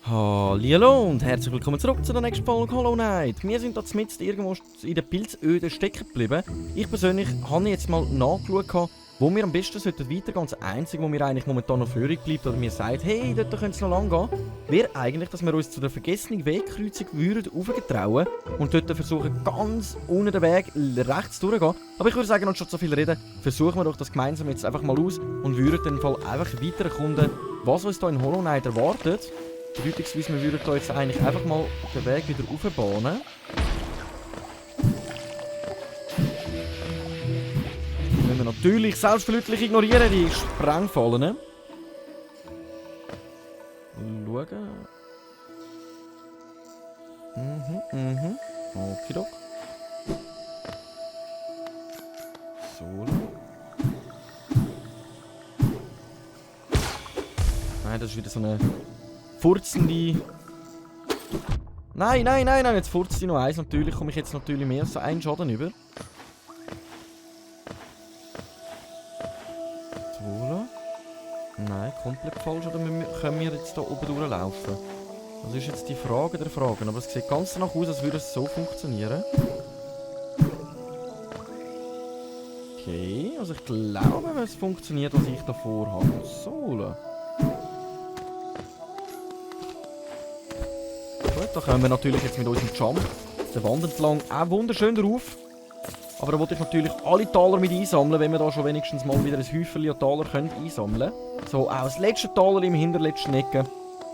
Hallihallo und herzlich willkommen zurück zu der nächsten Folge Hollow Knight. Wir sind da mitten irgendwo in der Pilzöde stecken geblieben. Ich persönlich habe jetzt mal nachgeschaut, wo wir am besten weitergehen sollten. Das Einzige, wo mir eigentlich momentan noch führig bleibt oder mir sagt, hey, dort könnte es noch lang gehen, wäre eigentlich, dass wir uns zu der vergessenen Wegkreuzung aufgetrauen und dort versuchen, ganz unten den Weg rechts durchzugehen. Aber ich würde sagen, anstatt so viel reden, versuchen wir doch das gemeinsam jetzt einfach mal aus und würden dann Fall einfach weiter erkunden, was uns hier in Hollow Knight erwartet. Bedeutungsweise, wir würden hier jetzt eigentlich einfach mal den Weg wieder aufbahnen. Müssen wir natürlich selbstverständlich ignorieren, die Sprengfallen. Schauen. Okidok. So. Nein, das ist wieder so eine furzende... Nein, jetzt furzt sie noch eins. Natürlich komme ich jetzt natürlich mehr als so einen Schaden über. So. Nein, komplett falsch. Oder können wir jetzt hier oben durchlaufen? Das ist jetzt die Frage der Fragen. Aber es sieht ganz danach aus, als würde es so funktionieren. Okay, also ich glaube, es funktioniert, was ich da vorhabe. So. Da kommen wir natürlich jetzt mit unserem Jump der Wand entlang auch wunderschön drauf. Aber da wollte ich natürlich alle Taler mit einsammeln, wenn wir da schon wenigstens mal wieder ein Häufchen an Taler können einsammeln können. So, auch das letzte Taler im hinterletzten Ecke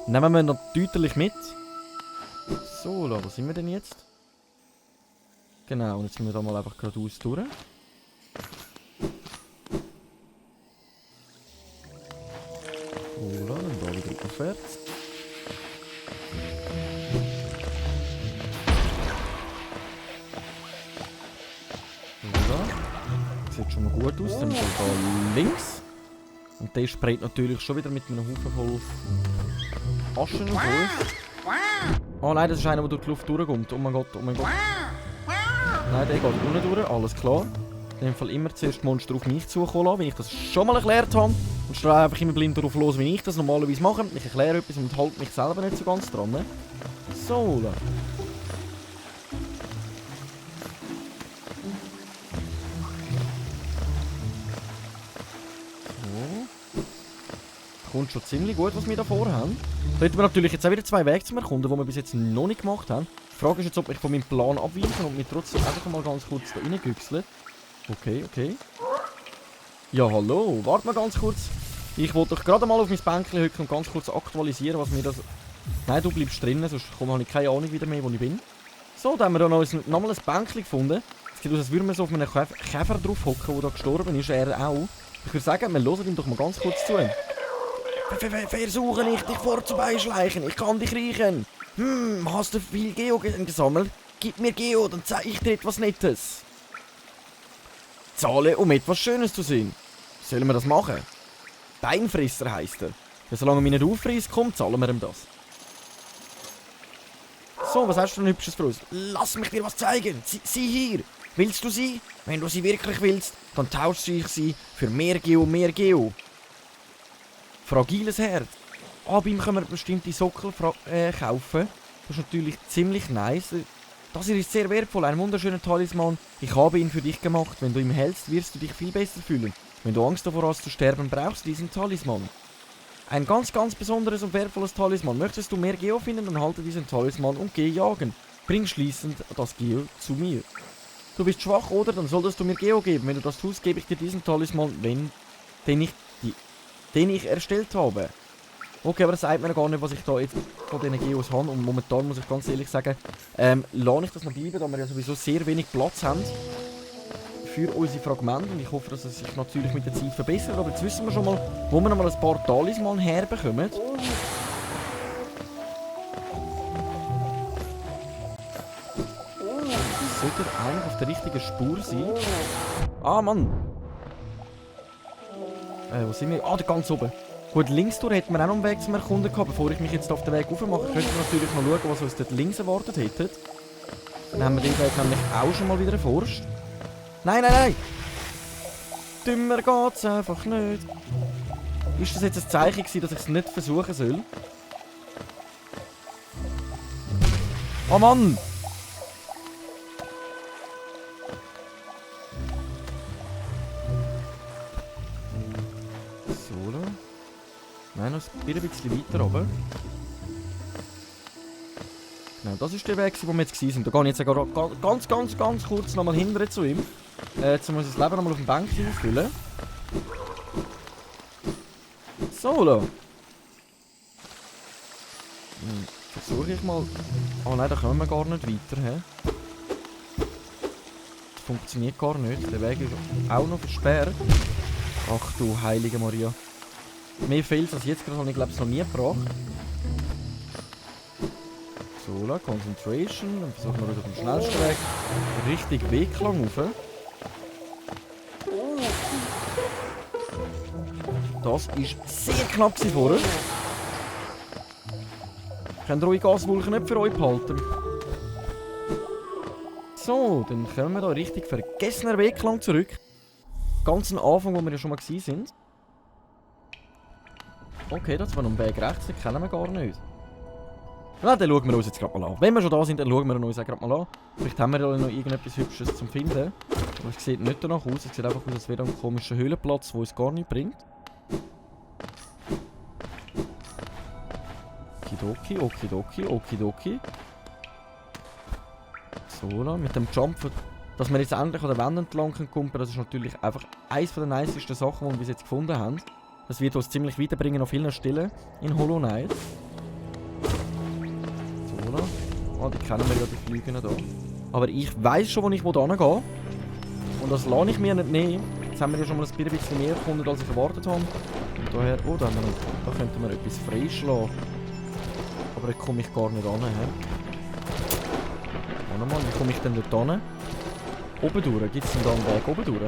nehmen wir noch deutlich mit. So, wo sind wir denn jetzt? Genau, und jetzt sind wir da mal einfach geradeaus durch. So, dann da wieder aufwärts. Sieht schon mal gut aus. Dann sind wir da links. Und der sprayt natürlich schon wieder mit einem Haufen voll Aschen und so. Oh nein, das ist einer, der durch die Luft durchkommt. Oh mein Gott, oh mein Gott. Nein, der geht unten durch, alles klar. In dem Fall immer zuerst Monster auf mich zukommen lassen, wie ich das schon mal erklärt habe. Und streue einfach immer blind darauf los, wie ich das normalerweise mache. Ich erkläre etwas und halte mich selber nicht so ganz dran. So. Kommt schon ziemlich gut, was wir da vorhaben. Da hätten wir natürlich jetzt auch wieder zwei Wege zum Erkunden, die wir bis jetzt noch nicht gemacht haben. Die Frage ist jetzt, ob ich von meinem Plan abweiche und mich trotzdem einfach mal ganz kurz da reingüchsle. Okay. Ja, hallo, warte mal ganz kurz. Ich wollte doch gerade mal auf mein Bänkchen hücken und ganz kurz aktualisieren, was mir das... Nein, du bleibst drinnen, sonst habe ich keine Ahnung wieder mehr, wo ich bin. So, da haben wir da noch mal ein Bänkchen gefunden. Es sieht aus, als würden wir so auf einem Käfer drauf hocken, der da gestorben ist, er auch. Ich würde sagen, wir hören ihm doch mal ganz kurz zu. Versuche nicht, dich vorzuschleichen. Ich kann dich riechen. Hast du viel Geo gesammelt? Gib mir Geo, dann zeige ich dir etwas Nettes. Zahle, um etwas Schönes zu sehen. Sollen wir das machen? Beinfresser heisst er. Solange er mich nicht auffrisst, kommt, zahlen wir ihm das. So, was hast du denn Hübsches für uns? Lass mich dir was zeigen. Sieh hier. Willst du sie? Wenn du sie wirklich willst, dann tauschst du sie für mehr Geo. Fragiles Herz. Bei ihm können wir bestimmte Sockel kaufen. Das ist natürlich ziemlich nice. Das hier ist sehr wertvoll, ein wunderschöner Talisman. Ich habe ihn für dich gemacht. Wenn du ihn hältst, wirst du dich viel besser fühlen. Wenn du Angst davor hast zu sterben, brauchst du diesen Talisman. Ein ganz besonderes und wertvolles Talisman. Möchtest du mehr Geo finden, dann halte diesen Talisman und geh jagen. Bring schließend das Geo zu mir. Du bist schwach, oder? Dann solltest du mir Geo geben. Wenn du das tust, gebe ich dir diesen Talisman, den ich erstellt habe. Okay, aber das sagt mir gar nicht, was ich da jetzt von diesen Geos habe. Und momentan muss ich ganz ehrlich sagen, lasse ich das noch bleiben, da wir ja sowieso sehr wenig Platz haben für unsere Fragmente. Und ich hoffe, dass es sich natürlich mit der Zeit verbessert. Aber jetzt wissen wir schon mal, wo wir noch mal ein paar Talisman herbekommen. Sollte er eigentlich auf der richtigen Spur sein? Ah, Mann! Wo sind wir? Ah, da ganz oben. Gut, links durch hätten wir auch noch einen Weg zum Erkunden gehabt. Bevor ich mich jetzt auf den Weg aufmache, könnten wir natürlich noch schauen, was uns dort links erwartet hätte. Dann haben wir den Weg nämlich auch schon mal wieder erforscht. Nein, nein, nein! Dümmer geht's einfach nicht. Ist das jetzt ein Zeichen gewesen, dass ich es nicht versuchen soll? Oh Mann! So, da. Nein, noch ein bisschen weiter oben. Genau, das ist der Weg, wo wir jetzt waren. Da gehe ich jetzt ganz kurz nochmal hinterher zu ihm. Jetzt muss ich das Leben nochmal auf dem Bänkchen auffüllen. So, da. Versuche ich mal... Oh nein, da kommen wir gar nicht weiter, hä? Das funktioniert gar nicht. Der Weg ist auch noch versperrt. Ach du heilige Maria. Mehr fehlt als jetzt gerade, habe ich glaube ich noch nie gebracht. So, da, Concentration. Dann versuchen wir das auf dem schnellsten Weg. Richtig Wegklang rauf. Das war sehr knapp vorher. Könnt ihr eure Gaswolken nicht für euch behalten. So, dann kommen wir da richtig vergessener Wegklang zurück. Ganz am Anfang, wo wir ja schon mal waren. Okay, das war noch ein Weg rechts, den kennen wir gar nicht. Na, dann schauen wir uns jetzt gerade mal an. Wenn wir schon da sind, dann schauen wir uns auch gerade mal an. Vielleicht haben wir ja noch irgendetwas Hübsches zum Finden. Aber es sieht nicht danach aus. Es sieht einfach aus, als wäre ein komischer Höhlenplatz, der uns gar nichts bringt. Okidoki, okidoki, okidoki. So, da, mit dem Jump, dass wir jetzt endlich an der Wand entlang kommen, das ist natürlich einfach eines der nicesten Sachen, die wir bis jetzt gefunden haben. Das wird uns ziemlich weiterbringen an vielen Stellen in Hollow Knight. So, da. Oh, die kennen wir ja, die Flüge da. Aber ich weiss schon, wo ich hin gehe. Und das lasse ich mir nicht nehmen. Jetzt haben wir ja schon mal ein bisschen mehr gefunden, als ich erwartet habe. Und daher, oh, da könnten wir etwas freischlagen. Aber da komme ich gar nicht an. Warte mal, wie komme ich denn dort hin? Oben durch? Gibt es denn da einen Weg oben durch?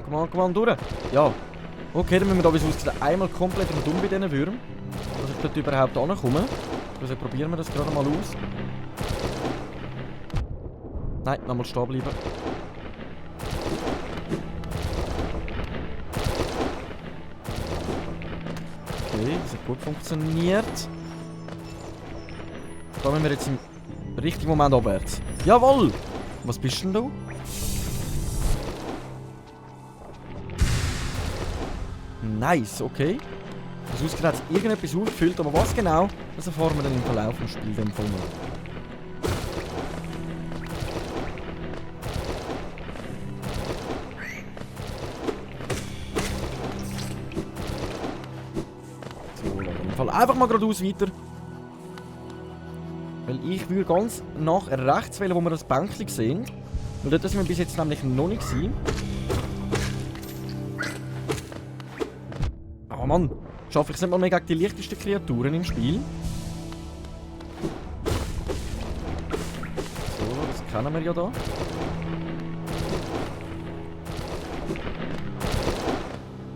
Komm on, durch! Ja! Okay, dann müssen wir da, wie es aussieht, einmal komplett rundum bei diesen Würmern. Dass ich dort überhaupt ankomme. Also probieren wir das gerade mal aus. Nein, nochmal stehen bleiben. Okay, das hat gut funktioniert. Da müssen wir jetzt im richtigen Moment abwärts. Jawohl! Was bist denn du? Nice, okay. Das ausgeht hat irgendetwas ausgefüllt, aber was genau, das erfahren wir dann im Verlauf des Spiels empfohlen. So, dann im Fall einfach mal geradeaus weiter. Weil ich würde ganz nach rechts wählen, wo wir das Bänkchen sehen. Weil dort sind wir bis jetzt nämlich noch nicht gewesen. Oh Mann, schaffe ich es nicht mal mehr gegen die leichtesten Kreaturen im Spiel. So, das kennen wir ja da.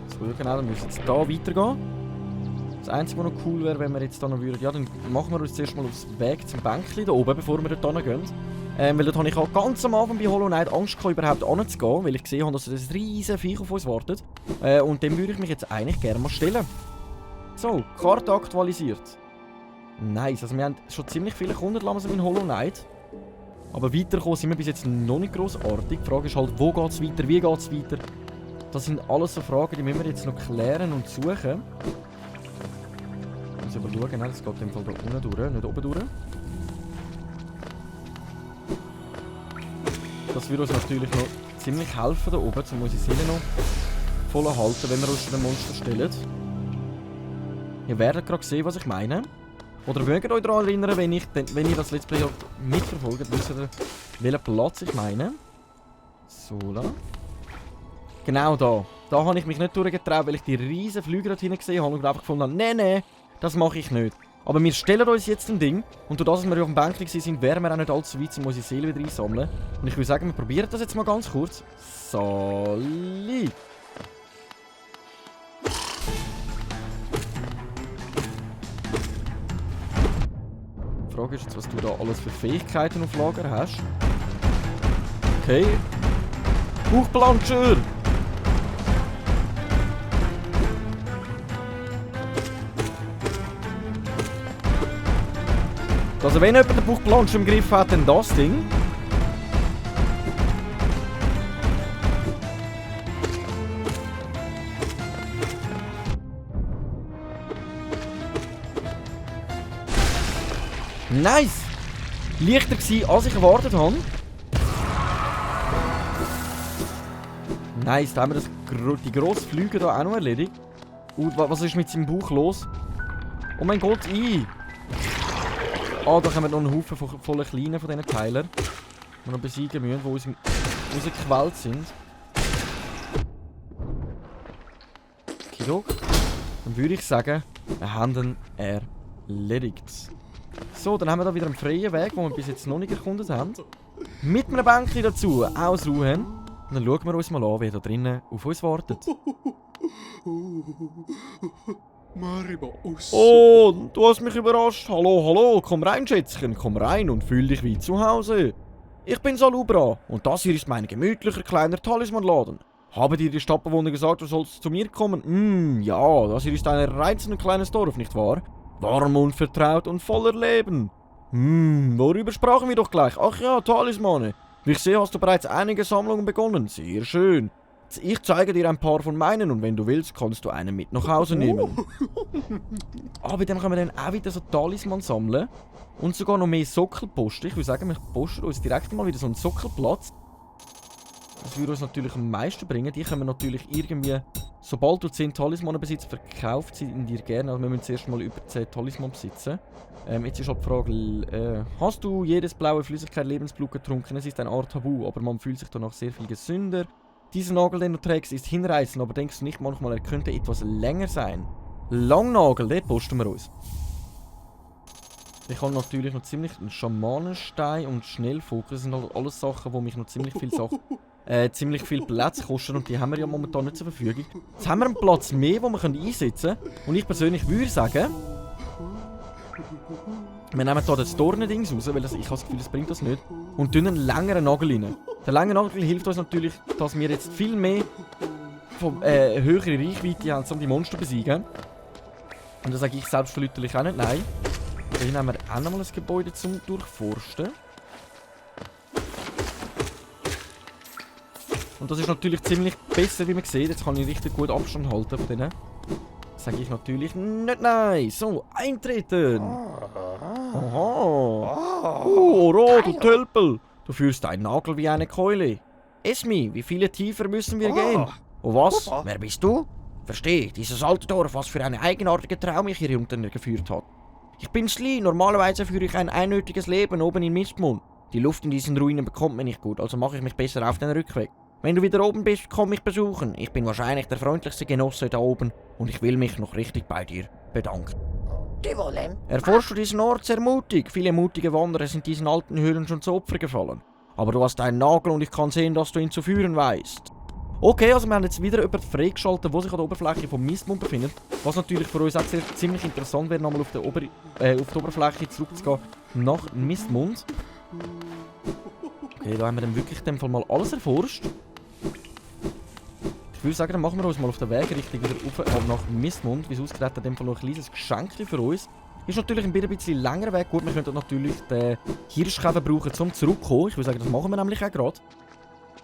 So, genau, dann müssen wir jetzt da weitergehen. Das Einzige, was noch cool wäre, wenn wir jetzt da noch würden, ja, dann machen wir uns zuerst mal aufs Weg zum Bänkchen da oben, bevor wir dort hingehen. Weil dort habe ich auch ganz am Anfang bei Hollow Knight Angst gehabt, überhaupt hinzugehen, weil ich gesehen habe, dass ein riesen Viech auf uns wartet. Und dem würde ich mich jetzt eigentlich gerne mal stellen. So, Karte aktualisiert. Nice, also wir haben schon ziemlich viele Kunden langsam in Hollow Knight. Aber weiterkommen sind wir bis jetzt noch nicht grossartig. Die Frage ist halt, wo geht es weiter, wie geht es weiter? Das sind alles so Fragen, die müssen wir jetzt noch klären und suchen. Ich muss aber schauen, das geht im Fall da unten durch, nicht oben durch. Das würde uns natürlich noch ziemlich helfen da oben, um unsere Seele noch voll halten, wenn wir uns den Monster stellen. Ihr werdet gerade sehen, was ich meine. Oder mögt ihr euch daran erinnern, wenn ihr das Let's Play mitverfolgt, wisst ihr, welchen Platz ich meine. So, da. Genau da. Da habe ich mich nicht durchgetraut, weil ich die riesen Flüge dort hinten gesehen habe und einfach gefunden habe, nee, das mache ich nicht. Aber wir stellen uns jetzt ein Ding. Und durch das, dass wir auf dem Bänkchen sind, wären wir auch nicht allzu weit, um unsere Seele wieder einsammeln. Und ich würde sagen, wir probieren das jetzt mal ganz kurz. Sali. Frage ist jetzt, was du da alles für Fähigkeiten auf Lager hast. Okay. Bauchplanscher! Also wenn jemand den Bauchplanscher im Griff hat, dann das Ding. Nice! Leichter gewesen, als ich erwartet habe. Nice, da haben wir die grosse Flüge da auch noch erledigt. Und was ist mit seinem Bauch los? Oh mein Gott, Ah, da haben wir noch einen Haufen voller kleinen von diesen Teilen. Die wir noch besiegen müssen, die rausgequält sind. Kidok. Dann würde ich sagen, wir haben ihn erledigt. So, dann haben wir da wieder einen freien Weg, den wir bis jetzt noch nicht erkundet haben. Mit einem Bänkchen dazu, ausruhen. Und dann schauen wir uns mal an, wer da drinnen auf uns wartet. Oh, du hast mich überrascht. Hallo, hallo, komm rein, Schätzchen, komm rein und fühl dich wie zu Hause. Ich bin Salubra und das hier ist mein gemütlicher kleiner Talismanladen. Haben dir die Stadtbewohner gesagt, du sollst zu mir kommen? Ja, das hier ist ein reizender kleines Dorf, nicht wahr? Warm und vertraut und voller Leben. Worüber sprachen wir doch gleich? Ach ja, Talismane. Wie ich sehe, hast du bereits einige Sammlungen begonnen. Sehr schön. Ich zeige dir ein paar von meinen und wenn du willst, kannst du einen mit nach Hause nehmen. Bei dem können wir dann auch wieder so Talisman sammeln. Und sogar noch mehr Sockelposten. Ich würde sagen, wir posten uns direkt mal wieder so einen Sockelplatz. Das würde uns natürlich am meisten bringen. Die können wir natürlich irgendwie, sobald du 10 Talismane besitzt, verkauft sie in dir gerne. Also wir müssen zuerst mal über 10 Talisman besitzen. Jetzt ist halt die Frage, hast du jedes blaue Flüssigkeit Lebensblut getrunken? Es ist eine Art Tabu, aber man fühlt sich danach sehr viel gesünder. Dieser Nagel, den du trägst, ist hinreißend, aber denkst du nicht manchmal, er könnte etwas länger sein? Langnagel, den posten wir uns. Ich habe natürlich noch ziemlich einen Schamanenstein und Schnellfokus. Das sind halt alles Sachen, die mich noch ziemlich viel Platz kosten und die haben wir ja momentan nicht zur Verfügung. Jetzt haben wir einen Platz mehr, den wir einsetzen können. Und ich persönlich würde sagen, wir nehmen hier das Dornendings raus, weil ich habe das Gefühl, das bringt das nicht. Und tun einen längeren Nagel rein. Der lange Nagel hilft uns natürlich, dass wir jetzt viel mehr von höhere Reichweite haben, um die Monster zu besiegen. Und das sage ich selbstverständlich auch nicht, nein. Hier haben wir auch nochmal ein Gebäude zum Durchforsten. Und das ist natürlich ziemlich besser, wie man sieht. Jetzt kann ich richtig gut Abstand halten von denen. Das sage ich natürlich nicht nein. So, eintreten! Aha! Oh, Rot, du Tölpel! Du führst deinen Nagel wie eine Keule. Esmi, wie viele tiefer müssen wir gehen? Oh was? Wer bist du? Verstehe, dieses alte Dorf, was für eine eigenartige Traum mich hier unten geführt hat. Ich bin Sli, normalerweise führe ich ein einnötiges Leben oben in Mistmund. Die Luft in diesen Ruinen bekommt mir nicht gut, also mache ich mich besser auf den Rückweg. Wenn du wieder oben bist, komm mich besuchen. Ich bin wahrscheinlich der freundlichste Genosse da oben und ich will mich noch richtig bei dir bedanken. Erforschst du diesen Ort sehr mutig. Viele mutige Wanderer sind diesen alten Höhlen schon zu Opfer gefallen. Aber du hast einen Nagel und ich kann sehen, dass du ihn zu führen weißt. Okay, also wir haben jetzt wieder jemanden freigeschaltet, der sich an der Oberfläche von Mistmund befindet. Was natürlich für uns auch ziemlich interessant wäre, nochmal auf die Oberfläche zurückzugehen nach Mistmund. Okay, da haben wir dann wirklich in dem Fall mal alles erforscht. Ich würde sagen, dann machen wir uns mal auf den Weg richtig wieder auf nach Mistmund. Wie es ausgerät, in dem Fall noch ein kleines Geschenk für uns. Ist natürlich ein bisschen länger Weg. Gut, wir könnten natürlich den Hirschkäfer brauchen, um zurückzukommen. Ich würde sagen, das machen wir nämlich auch gerade.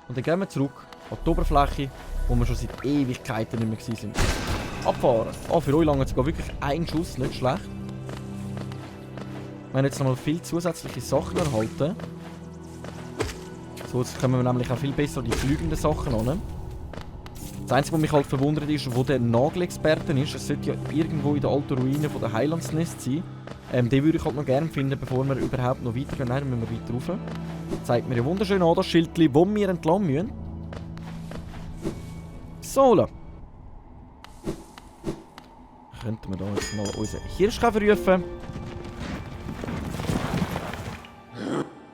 Und dann gehen wir zurück an die Oberfläche, wo wir schon seit Ewigkeiten nicht mehr waren. Abfahren. Für euch lange jetzt sogar wirklich ein Schuss, nicht schlecht. Wir haben jetzt nochmal viele zusätzliche Sachen erhalten. So, jetzt kommen wir nämlich auch viel besser an die fliegenden Sachen an. Das Einzige, was mich halt verwundert ist, wo der Nagelexperte ist. Es sollte ja irgendwo in der alten Ruine von der Highlandsnest sein. Den würde ich halt noch gerne finden, bevor wir überhaupt noch weitergehen. Nein, dann müssen wir weiter rauf. Zeigt mir ja wunderschön an, das Schildchen, wo wir entlang müssen. So, könnten wir da jetzt mal unseren Hirschkäfer rufen.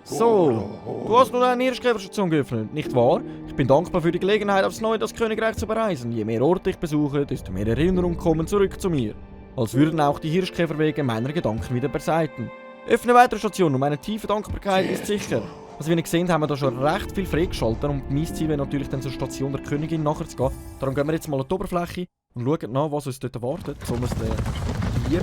So, du hast nun einen Hirschkäfer schon geöffnet, nicht wahr? Ich bin dankbar für die Gelegenheit, aufs Neue das Königreich zu bereisen. Je mehr Orte ich besuche, desto mehr Erinnerungen kommen zurück zu mir. Als würden auch die Hirschkäferwege meiner Gedanken wieder beiseiten. Öffne weitere Station und meine tiefe Dankbarkeit ist sicher. Also wie ihr gesehen haben wir da schon recht viel freigeschaltet und mein Ziel wäre natürlich dann zur Station der Königin nachher zu gehen. Darum gehen wir jetzt mal an die Oberfläche und schauen nach, was uns dort erwartet. Besonders der liebe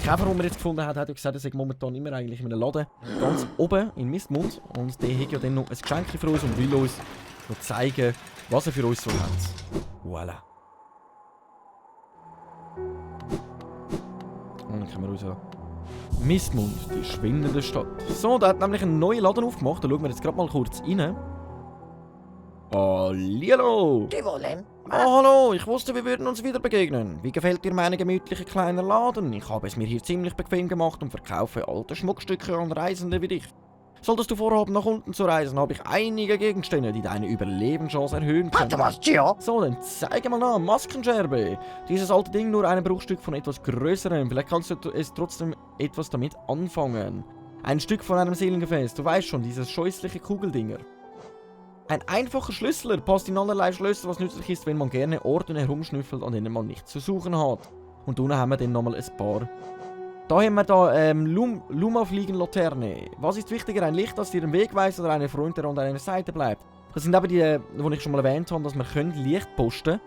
Käfer, den wir jetzt gefunden haben, hat ja gesagt, er sei momentan immer eigentlich in einem Laden ganz oben in Mistmund. Und der hat ja dann noch ein Geschenk für uns und will uns noch zeigen, was er für uns so hat. Voilà. Und dann können wir raus. Mistmund, die schwindende Stadt. So, da hat nämlich einen neuen Laden aufgemacht. Da schauen wir jetzt gerade mal kurz rein. Hallihallo! Die wollen. Hallo, ich wusste, wir würden uns wieder begegnen. Wie gefällt dir mein gemütlicher kleiner Laden? Ich habe es mir hier ziemlich bequem gemacht und verkaufe alte Schmuckstücke an Reisende wie dich. Solltest du vorhaben, nach unten zu reisen, habe ich einige Gegenstände, die deine Überlebenschance erhöhen können. Warte was, Gio? So, dann zeige mal nach. Maskenscherbe. Dieses alte Ding nur ein Bruchstück von etwas Größerem. Vielleicht kannst du es trotzdem etwas damit anfangen. Ein Stück von einem Seelengefäß. Du weißt schon, dieses scheußliche Kugeldinger. Ein einfacher Schlüsseler passt in allerlei Schlösser, was nützlich ist, wenn man gerne Orten herumschnüffelt, an denen man nichts zu suchen hat. Und unten haben wir dann nochmal ein paar. Da haben wir da Luma-Fliegen-Laterne. Was ist wichtiger, ein Licht, das dir den Weg weist oder ein Freund, der an deiner Seite bleibt? Das sind eben die, die ich schon mal erwähnt habe, dass wir Licht posten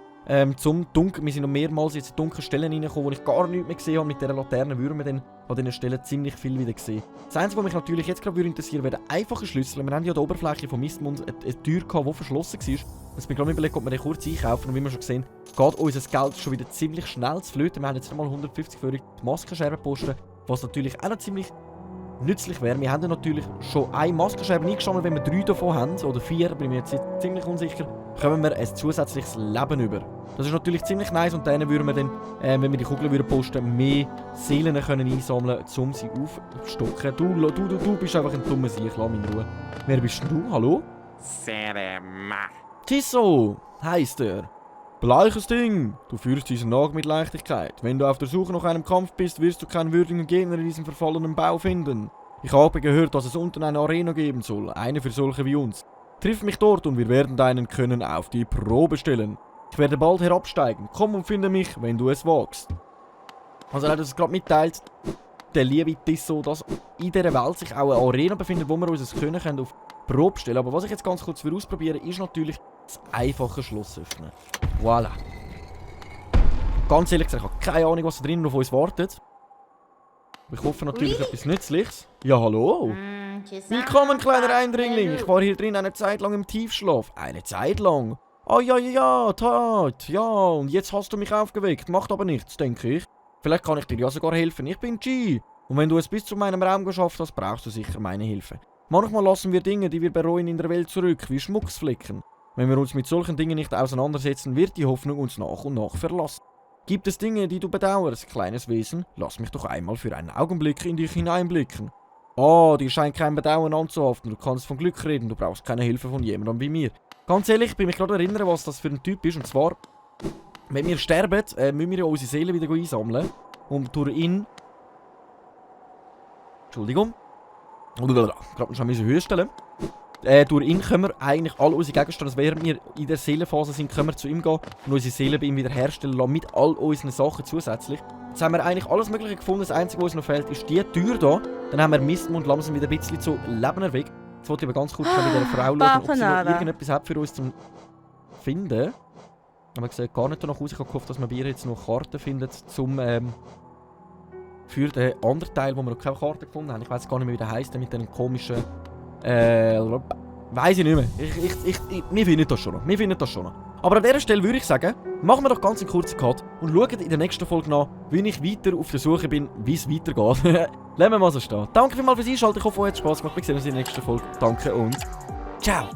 zum Dunkel. Wir sind noch mehrmals in dunkle Stellen reingekommen, wo ich gar nichts mehr gesehen habe. Mit dieser Laterne würden wir dann an diesen Stellen ziemlich viel wieder sehen. Das Einzige, was mich natürlich jetzt gerade interessieren würde, wäre einfache Schlüssel. Wir haben ja an der Oberfläche von Mistmund eine Tür gehabt, die verschlossen war. Jetzt bin ich gerade überlegt, ob wir den kurz einkaufen. Und wie wir schon gesehen, geht unser Geld schon wieder ziemlich schnell zu flöten. Wir haben jetzt nochmal 150 für die Maskenscherbe posten, was natürlich auch noch ziemlich nützlich wäre. Wir haben ja natürlich schon eine Maskenscherbe eingesammelt. Wenn wir 3 davon haben, oder 4, bin ich mir jetzt ziemlich unsicher, kommen wir ein zusätzliches Leben über. Das ist natürlich ziemlich nice und dann würden wir dann, wenn wir die Kugeln posten, mehr Seelen können einsammeln, um sie aufzustocken. Du bist einfach ein dummer Sieg, lass mich in Ruhe. Wer bist du? Hallo? Tisso heisst er. Bleiches Ding, du führst diesen Nag mit Leichtigkeit. Wenn du auf der Suche nach einem Kampf bist, wirst du keinen würdigen Gegner in diesem verfallenen Bau finden. Ich habe gehört, dass es unten eine Arena geben soll, eine für solche wie uns. Triff mich dort und wir werden deinen Können auf die Probe stellen. Ich werde bald herabsteigen. Komm und finde mich, wenn du es wagst. Also er hat uns gerade mitteilt, der liebe Tisso, dass in dieser Welt sich auch eine Arena befindet, wo wir unser Können auf Probe stellen. Aber was ich jetzt ganz kurz ausprobieren will, ist natürlich das einfache Schloss öffnen. Voilà. Ganz ehrlich gesagt, ich habe keine Ahnung, was da drinnen auf uns wartet. Ich hoffe natürlich etwas Nützliches. Ja, hallo. Willkommen, kleiner Eindringling. Ich war hier drin eine Zeit lang im Tiefschlaf. Eine Zeit lang? Ah, ja, Tat. Ja, und jetzt hast du mich aufgeweckt. Macht aber nichts, denke ich. Vielleicht kann ich dir ja sogar helfen. Ich bin G. Und wenn du es bis zu meinem Raum geschafft hast, brauchst du sicher meine Hilfe. Manchmal lassen wir Dinge, die wir bereuen, in der Welt zurück, wie Schmucksflecken. Wenn wir uns mit solchen Dingen nicht auseinandersetzen, wird die Hoffnung uns nach und nach verlassen. Gibt es Dinge, die du bedauerst, kleines Wesen? Lass mich doch einmal für einen Augenblick in dich hineinblicken. Ah, dir scheint kein Bedauern anzuhaften, du kannst von Glück reden, du brauchst keine Hilfe von jemandem wie mir. Ganz ehrlich, ich bin mich gerade erinnern, was das für ein Typ ist, und zwar, wenn wir sterben, müssen wir ja unsere Seele wieder einsammeln, und durch ihn... Entschuldigung. Gerade schon Höhe stellen. Durch ihn können wir eigentlich alle unsere Gegenstände, während wir in der Seelenphase sind, können wir zu ihm gehen und unsere Seele bei ihm wiederherstellen lassen, mit all unseren Sachen zusätzlich. Jetzt haben wir eigentlich alles Mögliche gefunden, das Einzige, was uns noch fehlt, ist die Tür hier. Dann haben wir Mistmund langsam wieder ein bisschen zu Leben erweckt. Jetzt wollte ich aber ganz kurz mit dieser Frau schauen, ob sie noch irgendetwas hat für uns zum finden. Aber ich sehe gar nicht danach aus, ich habe gehofft, dass wir bei ihr jetzt noch Karten finden zum für den anderen Teil, wo wir noch keine Karte gefunden haben. Ich weiß gar nicht mehr, wie der heisst, mit dem komischen... weiss ich nicht mehr. Wir finden das schon noch. Aber an dieser Stelle würde ich sagen, machen wir doch ganz einen kurzen Cut und schauen in der nächsten Folge nach, wie ich weiter auf der Suche bin, wie es weitergeht. Lassen wir mal so stehen. Danke vielmals fürs Einschalten. Ich hoffe, euch hat es Spass gemacht. Wir sehen uns in der nächsten Folge. Danke und ciao.